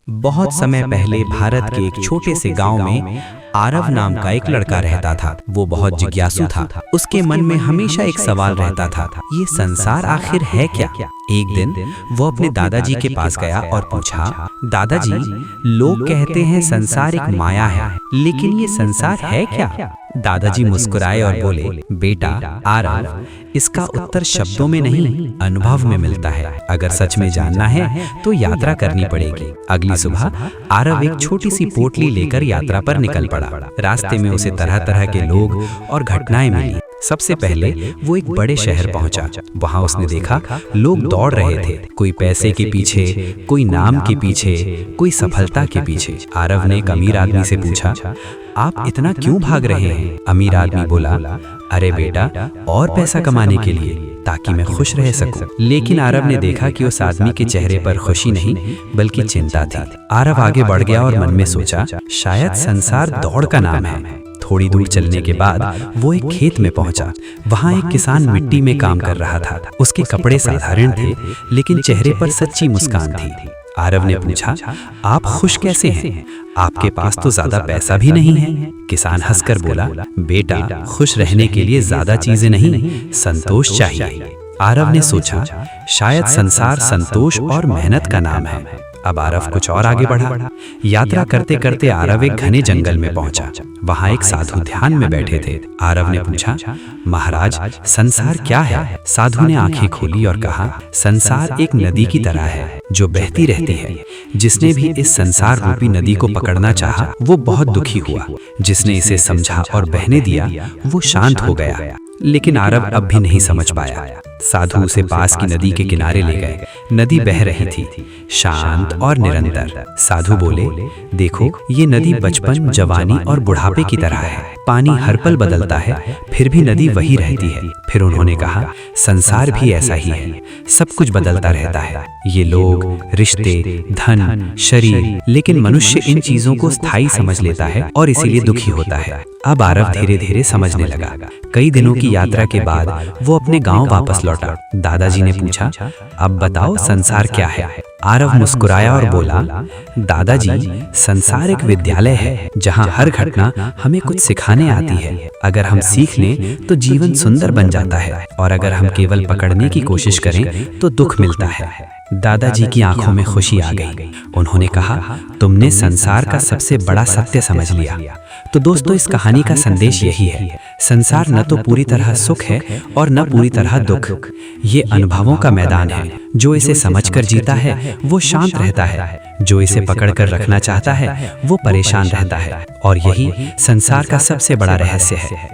बहुत समय पहले भारत के एक छोटे से गांव में आरव नाम का एक लड़का रहता था। वो बहुत जिज्ञासु था। उसके मन में हमेशा एक सवाल रहता था, ये संसार आखिर है क्या? एक दिन वो अपने दादाजी के पास गया और पूछा, दादाजी, लोग कहते हैं संसार एक माया है, लेकिन ये संसार है क्या? दादाजी मुस्कुराए और बोले, बेटा आरव, इसका उत्तर शब्दों में नहीं, अनुभव में मिलता है। अगर सच में जानना है तो यात्रा करनी पड़ेगी। अगली सुबह आरव एक छोटी सी पोटली लेकर यात्रा पर निकल पड़ा। रास्ते में उसे तरह तरह के लोग और घटनाएं मिली। सबसे पहले वो एक बड़े शहर पहुंचा। वहां उसने देखा लोग दौड़ रहे थे, कोई पैसे के पीछे, कोई नाम के पीछे, कोई सफलता के पीछे। आरव ने एक अमीर आदमी से पूछा, आप इतना क्यों भाग रहे हैं? अमीर आदमी बोला, अरे बेटा, और पैसा कमाने के लिए, ताकि मैं खुश रह सकूं। लेकिन आरव ने देखा कि उस आदमी के चेहरे पर खुशी नहीं बल्कि चिंता थी। आरव आगे बढ़ गया और मन में सोचा, शायद संसार दौड़ का नाम है। थोड़ी दूर चलने के बाद वो एक खेत में पहुंचा। वहां एक किसान मिट्टी में काम कर रहा था। उसके कपड़े साधारण थे, लेकिन चेहरे पर सच्ची मुस्कान थी। आरव ने पूछा, आप खुश कैसे हैं? आपके पास तो ज्यादा पैसा भी नहीं है। किसान हंसकर बोला, बेटा, खुश रहने के लिए ज्यादा चीजें नहीं, संतोष चाहिए। आरव ने सोचा, शायद संसार संतोष और मेहनत का नाम है। अब आरव कुछ और आगे बढ़ा। यात्रा करते करते आरव एक घने जंगल में पहुंचा। वहां एक साधु ध्यान में बैठे थे। आरव ने पूछा, महाराज, संसार क्या है? साधु ने आंखें खोली और कहा, संसार एक नदी की तरह है जो बहती रहती है। जिसने भी इस संसार रूपी नदी को पकड़ना चाहा, वो बहुत दुखी हुआ। जिसने इसे समझा और बहने दिया, वो शांत हो गया। लेकिन आरव अब भी नहीं समझ पाया। साधु उसे पास की नदी के किनारे ले गए। नदी बह रही थी, शांत और निरंतर। साधु बोले, देखो, ये नदी बचपन, जवानी और बुढ़ापे की तरह है। पानी हर पल बदलता है, फिर भी नदी वही रहती है। फिर उन्होंने कहा, संसार भी ऐसा ही है, सब कुछ बदलता रहता है। ये लोग, रिश्ते, धन, शरीर, लेकिन मनुष्य इन चीजों को स्थायी समझ लेता है और इसीलिए दुखी होता है। अब आरव धीरे धीरे समझने लगा। कई दिनों की यात्रा के बाद वो अपने गांव वापस लौटा। दादाजी ने पूछा, अब बताओ संसार क्या है? आरव मुस्कुराया और बोला, दादाजी, संसार एक विद्यालय है जहां हर घटना हमें कुछ सिखाने आती है। अगर हम सीख लें तो जीवन सुंदर बन जाता है, और अगर हम केवल पकड़ने की कोशिश करें तो दुख मिलता है। दादाजी की आंखों में खुशी आ गई। उन्होंने कहा, तुमने संसार का सबसे बड़ा सत्य समझ लिया। तो दोस्तों, इस कहानी का संदेश यही है, संसार न तो पूरी तरह सुख है और न पूरी तरह दुख। ये अनुभवों का मैदान है। जो इसे समझकर जीता है वो शांत रहता है, जो इसे पकड़कर रखना चाहता है वो परेशान रहता है। और यही संसार का सबसे बड़ा रहस्य है।